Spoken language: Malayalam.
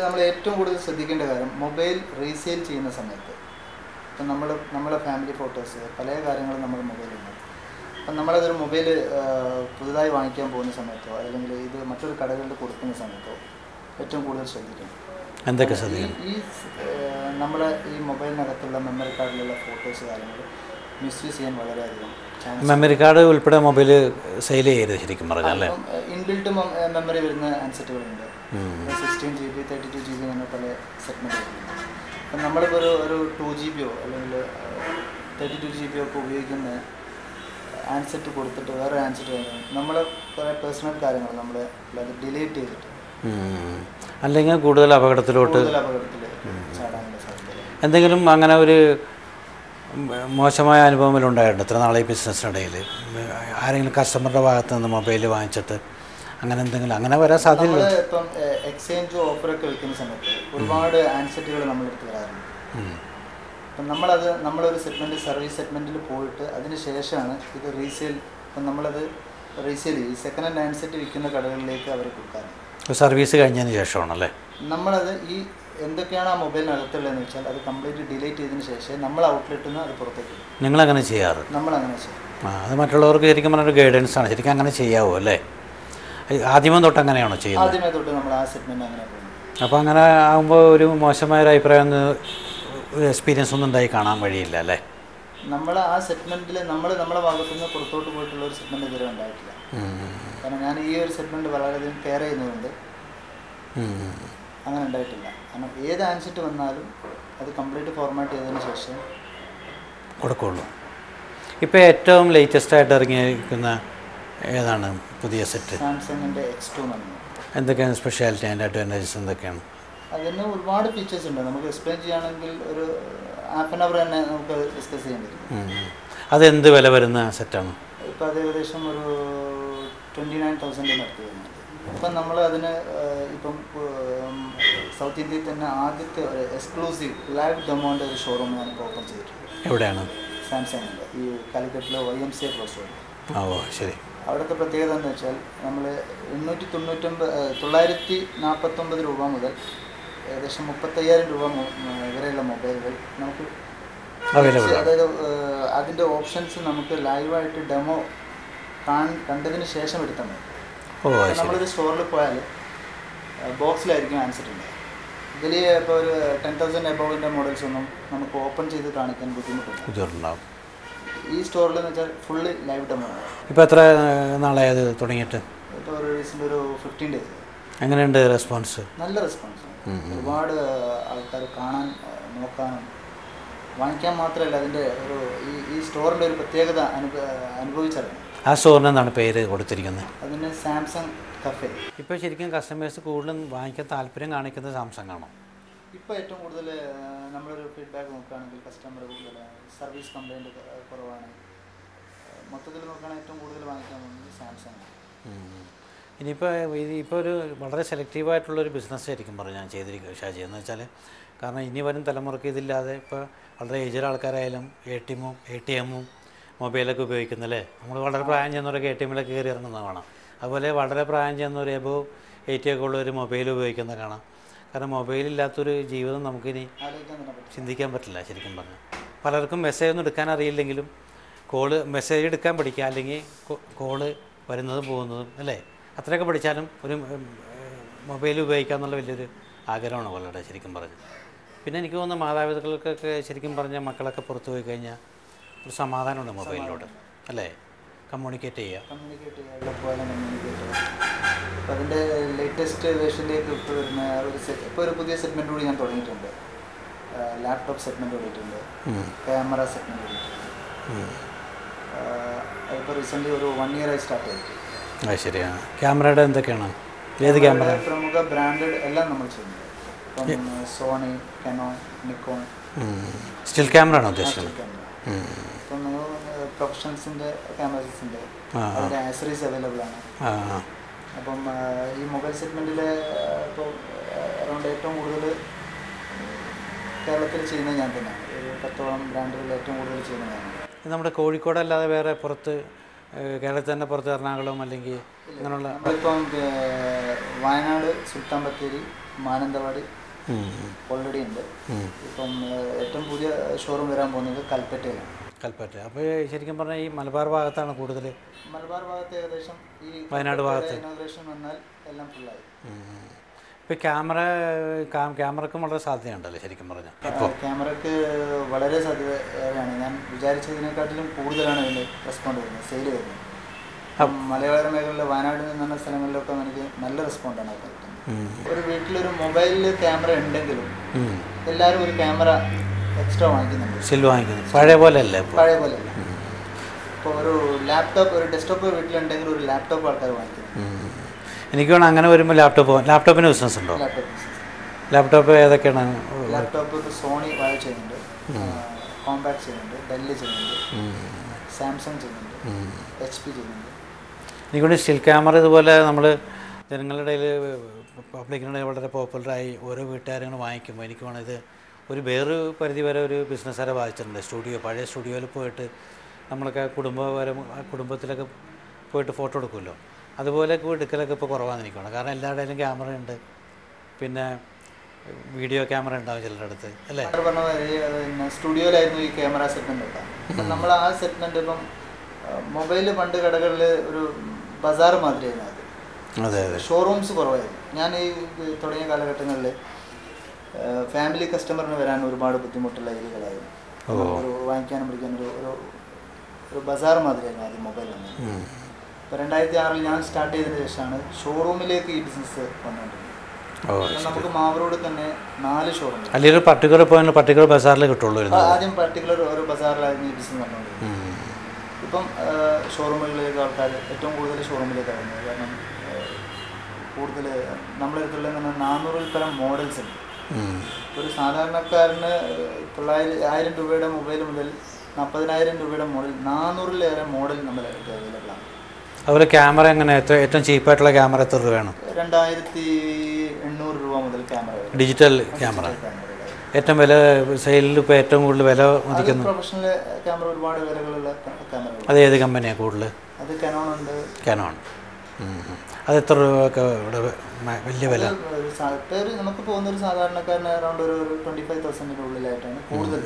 നമ്മൾ ഏറ്റവും കൂടുതൽ ശ്രദ്ധിക്കേണ്ട കാര്യം മൊബൈൽ റീസെയിൽ ചെയ്യുന്ന സമയത്ത് ഇപ്പം നമ്മളെ ഫാമിലി ഫോട്ടോസ് പല കാര്യങ്ങളും നമ്മുടെ മൊബൈലുണ്ട്. അപ്പം നമ്മളതൊരു മൊബൈൽ പുതുതായി വാങ്ങിക്കാൻ പോകുന്ന സമയത്തോ അല്ലെങ്കിൽ ഇത് മറ്റൊരു കടകളിൽ കൊടുക്കുന്ന സമയത്തോ ഏറ്റവും കൂടുതൽ ശ്രദ്ധിക്കണം. എന്തൊക്കെ ശ്രദ്ധിക്കണം? ഈ നമ്മുടെ ഈ മൊബൈലിനകത്തുള്ള മെമ്മറി കാർഡിലുള്ള ഫോട്ടോസ് കാര്യങ്ങൾ മിസ്യൂസ് ചെയ്യാൻ വളരെയധികം ചാൻസ്. മെമ്മറി കാർഡ് ഉൾപ്പെടെ മൊബൈൽ സെയിൽ ചെയ്യരുത് ശരിക്കും പറഞ്ഞാൽ അല്ലേ? ഇൻബിൽട്ട് മെമ്മറി വരുന്ന ആൻസെറ്റുകളുണ്ട്. 16 GB 32 GB അങ്ങനെ പല സെഗ്മെൻറ്റുകളുണ്ട്. അപ്പം നമ്മളിപ്പോൾ ഒരു 2 GB അല്ലെങ്കിൽ 32 GB ഒക്കെ ഉപയോഗിക്കുന്ന ആൻസെറ്റ് കൊടുത്തിട്ട് വേറെ ആൻസെറ്റ് നമ്മൾ കുറേ പേഴ്സണൽ കാര്യങ്ങൾ നമ്മൾ അത് ഡിലീറ്റ് ചെയ്തിട്ട് അല്ലെങ്കിൽ കൂടുതൽ അപകടത്തിലോട്ട് ചാടാനുള്ള സാധ്യത. എന്തെങ്കിലും അങ്ങനെ ഒരു മോശമായ അനുഭവം ഉണ്ടായിട്ടുണ്ട് ഇത്ര നാളെ ഈ ബിസിനസ്സിനിടയിൽ? ആരെങ്കിലും കസ്റ്റമറുടെ ഭാഗത്ത് നിന്ന് മൊബൈൽ വാങ്ങിച്ചിട്ട് അങ്ങനെ എന്തെങ്കിലും അങ്ങനെ വരാൻ സാധ്യതയില്ല? ഇപ്പം എക്സ്ചേഞ്ച് ഓഫറൊക്കെ വെക്കുന്ന സമയത്ത് ഒരുപാട് ആൻസെറ്റുകൾ നമ്മളെടുത്ത് വരാറുണ്ട്. അപ്പം നമ്മളൊരു സർവീസ് സെഗ്മെൻറ്റിൽ പോയിട്ട് അതിന് ശേഷമാണ് ഇത് റീസെയിൽ. അപ്പം നമ്മളത് റീസെയിൽ ചെയ്യും. സെക്കൻഡ് ഹാൻഡ് ആൻസെറ്റ് വിൽക്കുന്ന കടകളിലേക്ക് അവർ കൊടുക്കാറുണ്ട്. സർവീസ് കഴിഞ്ഞതിന് ശേഷമാണല്ലേ? നമ്മളത് ഈ എന്തൊക്കെയാണ് ആ മൊബൈലിനകത്തുള്ളതെന്ന് വെച്ചാൽ അത് കംപ്ലീറ്റ് ഡിലീറ്റ് ചെയ്തതിന് ശേഷം നമ്മൾ ഔട്ട്ലെറ്റിൽ നിന്ന് അത് പുറത്തേക്ക് ഇടും. നിങ്ങളങ്ങനെ ചെയ്യാറ്? നമ്മളങ്ങനെ ചെയ്യും. അത് മറ്റുള്ളവർക്ക് ശരിക്കും പറഞ്ഞൊരു ഗൈഡൻസ് ആണ്. ശരിക്കും അങ്ങനെ ചെയ്യാവോ അല്ലേ? ആദ്യമേ തൊട്ട് അങ്ങനെയാണോ ചെയ്യുന്നത്? ആദ്യമേ തൊട്ട് നമ്മൾ ആ സെഗ്മെൻറ്റ് അങ്ങനെ പോകുന്നു. അപ്പോൾ അങ്ങനെ ആകുമ്പോൾ ഒരു മോശമായൊരു അഭിപ്രായം ഒരു എക്സ്പീരിയൻസ് ഒന്നും ഉണ്ടായി കാണാൻ വഴിയില്ല അല്ലേ? നമ്മൾ ആ സെഗ്മെൻറ്റിൽ നമ്മളെ ഭാഗത്തുനിന്ന് പുറത്തോട്ട് പോയിട്ടുള്ള ഒരു സെഗ്മെൻറ്റ് ഇതുവരെ ഉണ്ടായിട്ടില്ല. കാരണം ഞാൻ ഈ ഒരു സെഗ്മെൻറ്റ് വളരെയധികം കെയർ ചെയ്യുന്നതുകൊണ്ട് അങ്ങനെ ഉണ്ടായിട്ടില്ല. കാരണം ഏത് ആൻസെറ്റ് വന്നാലും അത് കംപ്ലീറ്റ് ഫോർമാറ്റ് ചെയ്തതിന് ശേഷം കൊടുക്കുള്ളൂ. ഇപ്പോൾ ഏറ്റവും ലേറ്റസ്റ്റ് ആയിട്ട് ഇറങ്ങിയിരിക്കുന്ന ഏതാണ് പുതിയ സെറ്റ്? സാംസങ്ങിൻ്റെ X2 എന്ന്. എന്തൊക്കെയാണ് സ്പെഷ്യാലിറ്റി, അതിൻ്റെ അഡ്വാൻറ്റേജസ് എന്തൊക്കെയാണ്? അതിന് ഒരുപാട് ഫീച്ചേഴ്സ് ഉണ്ട്. നമുക്ക് എക്സ്പ്ലെയിൻ ചെയ്യുകയാണെങ്കിൽ ഒരു ഹാഫ് ആൻ അവർ തന്നെ നമുക്ക് ഡിസ്കസ് ചെയ്യാൻ പറ്റും. അതെന്ത് വില വരുന്ന സെറ്റാണ്? ഇപ്പോൾ അത് ഏകദേശം ഒരു 29,000 അടുത്ത് വരുന്നുണ്ട്. ഇപ്പം നമ്മൾ അതിന് ഇപ്പം സൗത്ത് ഇന്ത്യയിൽ തന്നെ ആദ്യത്തെ ഒരു എക്സ്ക്ലൂസീവ് ലൈവ് ഡെമോൻ്റെ ഒരു ഷോറൂം ഞാനിപ്പോൾ ഓപ്പൺ ചെയ്തിട്ടുണ്ട്. എവിടെയാണ്? സാംസങ്ങിൻ്റെ ഈ കാലിക്കറ്റിലെ YMCA ക്രോസ് റോഡ്. ഓ ശരി. അവിടുത്തെ പ്രത്യേകത എന്ന് വെച്ചാൽ നമ്മൾ 949 രൂപ മുതൽ ഏകദേശം 35,000 രൂപ വരെയുള്ള മൊബൈലുകൾ നമുക്ക് അതായത് അതിൻ്റെ ഓപ്ഷൻസ് നമുക്ക് ലൈവായിട്ട് ഡെമോ കണ്ടതിന് ശേഷം എടുത്താൽ മതി. നമ്മളൊരു സ്റ്റോറിൽ പോയാൽ ബോക്സിലായിരിക്കും ആൻസർ ഉണ്ട്. ഇതിൽ ഇപ്പോൾ ഒരു 10,000 എബോവിൻ്റെ മോഡൽസ് ഒന്നും നമുക്ക് ഓപ്പൺ ചെയ്ത് കാണിക്കാൻ ബുദ്ധിമുട്ടുണ്ടാവും. ഈ സ്റ്റോറിൽ എന്ന് വെച്ചാൽ ഫുള്ള് ലൈവ് ഡെമോ ആണ്. ഇപ്പോൾ എത്ര നാളായി അത് തുടങ്ങിയിട്ട്? ഇപ്പോൾ ഒരു 15 days. എങ്ങനെയുണ്ട് റെസ്പോൺസ്? നല്ല റെസ്പോൺസ്. ഒരുപാട് ആൾക്കാർ കാണാൻ നോക്കാനും വാങ്ങിക്കാൻ മാത്രമല്ല അതിൻ്റെ ഒരു ഈ സ്റ്റോറിൻ്റെ ഒരു പ്രത്യേകത അനുഭവിച്ചറിയണം. ആ സ്റ്റോറിന് എന്താണ് പേര് കൊടുത്തിരിക്കുന്നത്? അതിന് സാംസങ് കഫേ. ഇപ്പോൾ ശരിക്കും കസ്റ്റമേഴ്സ് കൂടുതലും വാങ്ങിക്കാൻ താല്പര്യം കാണിക്കുന്നത് സാംസങ് ആണോ? ഇപ്പോൾ ഏറ്റവും കൂടുതൽ നമ്മളൊരു ഫീഡ്ബാക്ക് നോക്കുകയാണെങ്കിൽ കസ്റ്റമർ കൂടുതൽ സർവീസ് കംപ്ലൈൻറ്റ് കുറവാണ്. മൊത്തത്തിൽ നോക്കുകയാണെങ്കിൽ ഏറ്റവും കൂടുതൽ വാങ്ങിക്കാൻ പോകുന്നത് സാംസങ്. ഇപ്പോൾ ഒരു വളരെ സെലക്റ്റീവായിട്ടുള്ളൊരു ബിസിനസ് ആയിരിക്കും പറഞ്ഞു ഞാൻ ചെയ്തിരിക്കുക ഷാജി. എന്ന് വെച്ചാൽ കാരണം ഇനി വരും തലമുറയ്ക്ക് ഇതില്ലാതെ ഇപ്പോൾ വളരെ ഏജ്ഡ് ആൾക്കാരായാലും ATM മൊബൈലൊക്കെ ഉപയോഗിക്കുന്നല്ലേ. നമ്മൾ വളരെ പ്രായം ചെയ്യുന്നവരൊക്കെ ATM കയറി ഇറങ്ങുന്നത് കാണാം. അതുപോലെ വളരെ പ്രായം ചെയ്യുന്നവർ എബോവ് 80 ഒക്കെ ഉള്ളൊരു മൊബൈൽ ഉപയോഗിക്കുന്നത് കാണാം. കാരണം മൊബൈലില്ലാത്തൊരു ജീവിതം നമുക്കിനി ചിന്തിക്കാൻ പറ്റില്ല ശരിക്കും പറഞ്ഞാൽ. പലർക്കും മെസ്സേജ് ഒന്നും എടുക്കാൻ അറിയില്ലെങ്കിലും മെസ്സേജ് എടുക്കാൻ പഠിക്കുക, അല്ലെങ്കിൽ കോള് വരുന്നതും പോകുന്നതും അല്ലേ, അത്രയൊക്കെ പഠിച്ചാലും ഒരു മൊബൈൽ ഉപയോഗിക്കുക എന്നുള്ള വലിയൊരു ആഗ്രഹമാണ് വളരെ ശരിക്കും പറഞ്ഞു. പിന്നെ എനിക്ക് തോന്നുന്നു മാതാപിതാക്കൾക്കൊക്കെ ശരിക്കും പറഞ്ഞാൽ മക്കളൊക്കെ പുറത്തു പോയി കഴിഞ്ഞാൽ ഒരു സമാധാനമുണ്ട് മൊബൈലിലൂടെ അല്ലേ? കമ്മ്യൂണിക്കേറ്റ് ചെയ്യുക. അപ്പോൾ അതിൻ്റെ ലേറ്റസ്റ്റ് വേർഷനിലേക്ക് ഇപ്പോൾ വരുന്ന ഇപ്പോൾ ഒരു പുതിയ സെഗ്മെൻറ്റ് കൂടി ഞാൻ തുടങ്ങിയിട്ടുണ്ട്. ലാപ്ടോപ്പ് സെഗ്മെൻറ്റ് തുടങ്ങിയിട്ടുണ്ട്, ക്യാമറ സെഗ്മെൻറ്റ് തുടങ്ങിയിട്ടുണ്ട്. അതിപ്പോൾ റീസെൻ്റ്ലി ഒരു 1 year സ്റ്റാർട്ട് ചെയ്തിട്ടുണ്ട്. അത് ശരിയാണ്. ക്യാമറയുടെ എന്തൊക്കെയാണ്? ഏത് ക്യാമറ? പ്രമുഖ ബ്രാൻഡഡ് എല്ലാം നമ്മൾ ചെയ്യുന്നുണ്ട്. ഇപ്പം Sony, Canon, Nikon. Still camera ആണോ ഉദ്ദേശിക്കുന്നത്? ഇപ്പം പ്രൊഫഷണൽസിൻ്റെ ക്യാമറസിൻ്റെ അതിൻ്റെ ആക്സറീസ് അവൈലബിൾ ആണ്. അപ്പം ഈ മൊബൈൽ സെഗ്മെൻറ്റിൽ ഇപ്പോൾ അറൗണ്ട് ഏറ്റവും കൂടുതൽ കേരളത്തിൽ ചെയ്യുന്നത് ഞാൻ തന്നെയാണ്. ഒരു 10ഓളം ബ്രാൻഡുകളിൽ ഏറ്റവും കൂടുതൽ ചെയ്യുന്നത് ഞാനാണ്. നമ്മുടെ കോഴിക്കോട് അല്ലാതെ വേറെ പുറത്ത് കേരളത്തിൽ തന്നെ പുറത്ത് എറണാകുളം അല്ലെങ്കിൽ അങ്ങനെയുള്ള നമ്മളിപ്പം വയനാട്, സുൽത്താൻ ബത്തേരി, മാനന്തവാടി ഓൾറെഡി ഉണ്ട്. ഇപ്പം ഏറ്റവും പുതിയ ഷോറൂം വരാൻ പോകുന്നത് കൽപ്പറ്റയിലാണ്. കൽപ്പറ്റ. അപ്പോൾ ശരിക്കും പറഞ്ഞാൽ ഈ മലബാർ ഭാഗത്താണ് കൂടുതൽ. മലബാർ ഭാഗത്ത് ഏകദേശം ഈ വയനാട് ഭാഗത്ത് ഇനോഗ്രേഷൻ വന്നാൽ എല്ലാം ഫുള്ളായി. ഇപ്പോൾ ക്യാമറയ്ക്കും വളരെ സാധ്യതയുണ്ടല്ലേ ശരിക്കും പറഞ്ഞാൽ? ക്യാമറയ്ക്ക് വളരെ സാധ്യതയാണ്. ഞാൻ വിചാരിച്ചതിനെക്കാട്ടിലും കൂടുതലാണ് ഇതിന് റെസ്പോണ്ട് വരുന്നത്, സെയിൽ വരുന്നത്. മലയോര മേഖലയിലെ വയനാട് നിന്നുള്ള സ്ഥലങ്ങളിലൊക്കെ എനിക്ക് നല്ല റെസ്പോണ്ടാണ് കിട്ടുന്നത്. ഒരു വീട്ടിലൊരു മൊബൈലിൽ ക്യാമറ ഉണ്ടെങ്കിലും എല്ലാവരും ഒരു ക്യാമറ എക്സ്ട്രാ വാങ്ങിക്കുന്നുണ്ട്. സ്റ്റിൽ വാങ്ങിക്കുന്നു. പഴയ പോലെ അല്ല. പഴയ പോലെ അല്ല. ഇപ്പോൾ ഒരു ലാപ്ടോപ്പ്, ഒരു ഡെസ്ക്ടോപ്പ് വീട്ടിലുണ്ടെങ്കിൽ ഒരു ലാപ്ടോപ്പ് ആൾക്കാർ വാങ്ങിക്കുന്നു. എനിക്ക് വേണം അങ്ങനെ വരുമ്പോൾ ലാപ്ടോപ്പിന് ബിസിനസ് ഉണ്ടോ? ലാപ്ടോപ്പ് ഏതൊക്കെയാണ്? ലാപ്ടോപ്പ് സോണി വായ ചെയ്യുന്നുണ്ട്, കോമ്പാക്ട് ചെയ്യുന്നുണ്ട്, ഡെല്ല് ചെയ്യുന്നുണ്ട്, സാംസങ് ചെയ്യുന്നുണ്ട്, HP ചെയ്യുന്നുണ്ട്. എനിക്കൊണ്ട് സ്റ്റിൽ ക്യാമറ ഇതുപോലെ നമ്മൾ ജനങ്ങളുടെ ഇടയിൽ പബ്ലിക്കിനിടയിൽ വളരെ പോപ്പുലറായി ഓരോ വീട്ടുകാരും വാങ്ങിക്കുമ്പോൾ എനിക്ക് വേണം ഇത് ഒരു വേറൊരു പരിധി വരെ ഒരു ബിസിനസ്സുകാരെ ബാധിച്ചിട്ടുണ്ട്. പഴയ സ്റ്റുഡിയോയിൽ പോയിട്ട് നമ്മളൊക്കെ കുടുംബത്തിലൊക്കെ പോയിട്ട് ഫോട്ടോ എടുക്കുമല്ലോ, അതുപോലെ എടുക്കലൊക്കെ ഇപ്പോൾ കുറവാണെന്ന് എനിക്ക് വേണം. കാരണം എല്ലാവരുടെയും ക്യാമറ ഉണ്ട്, പിന്നെ വീഡിയോ ക്യാമറ ഉണ്ടാവും ചിലരുടെ അടുത്ത് അല്ലേ? പറഞ്ഞ പിന്നെ സ്റ്റുഡിയോയിലായിരുന്നു ഈ ക്യാമറ സെറ്റ്മെൻറ്റ് ഉണ്ടാകും. നമ്മൾ ആ സെറ്റ്മെൻറ്റ് ഇപ്പം മൊബൈൽ പണ്ട് കടകളിൽ ഒരു ബസാർ മാതിരിയായിരുന്നു. അത് അതെ അതെ, ഷോറൂംസ് കുറവായിരുന്നു. ഞാൻ ഈ തുടങ്ങിയ കാലഘട്ടങ്ങളിൽ ഫാമിലി കസ്റ്റമറിന് വരാൻ ഒരുപാട് ബുദ്ധിമുട്ടുള്ള ഏരിയകളായിരുന്നു. ഒരു വാങ്ങിക്കാനും പിടിക്കാനും ഒരു ബസാർ മാതിരിയായിരുന്നു ആദ്യം മൊബൈൽ വന്നത്. ഇപ്പോൾ 2006 ഞാൻ സ്റ്റാർട്ട് ചെയ്തതിന് ശേഷമാണ് ഷോറൂമിലേക്ക് ഈ ബിസിനസ് വന്നുകൊണ്ടിരുന്നത്. നമുക്ക് മാവൂരോട് തന്നെ 4 ഷോറൂം. അല്ലെങ്കിൽ പർട്ടിക്കുലർ ബസാറിൽ കിട്ടുള്ളൂ. ആദ്യം പർട്ടിക്കുലർ ഒരു ബസാറിലായിരുന്നു ഈ ബിസിനസ് വന്നുകൊണ്ടിരുന്നത്. ഇപ്പം ഷോറൂമുകളിലേക്ക് ആൾക്കാർ ഏറ്റവും കൂടുതൽ ഷോറൂമിലേക്കാണ് വരുന്നത്. കാരണം കൂടുതൽ നമ്മളെടുത്തുള്ള 400-ൽ പരം മോഡൽസ് ഉണ്ട്. ഒരു സാധാരണക്കാരന് 1000 രൂപയുടെ മൊബൈൽ മുതൽ 40,000 രൂപയുടെ മോഡൽ, 400-ലേറെ മോഡൽ നമ്മുടെ അവൈലബിൾ ആണ്. അതുപോലെ ക്യാമറ എങ്ങനെ ഏറ്റവും ചീപ്പായിട്ടുള്ള ക്യാമറ എത്ര രൂപയാണ്? 2800 രൂപ മുതൽ ക്യാമറ. ഡിജിറ്റൽ ക്യാമറ ഏറ്റവും വില സെയിലിൽ ഇപ്പോൾ ഏറ്റവും കൂടുതൽ വില മതിക്കുന്നത്? പ്രൊഫഷണൽ ക്യാമറ ഒരുപാട് വിലകളുള്ള ക്യാമറ. അത് ഏത് കമ്പനിയാണ് കൂടുതൽ? അത് കനോൺ ഉണ്ട്. കനോൺ. അത് എത്ര രൂപയൊക്കെ ഇവിടെ വലിയ വില? നമുക്ക് പോകുന്ന ഒരു സാധാരണക്കാരന് അറൗണ്ട് ഒരു 25,000-ൻ്റെ ഉള്ളിലായിട്ടാണ് കൂടുതൽ.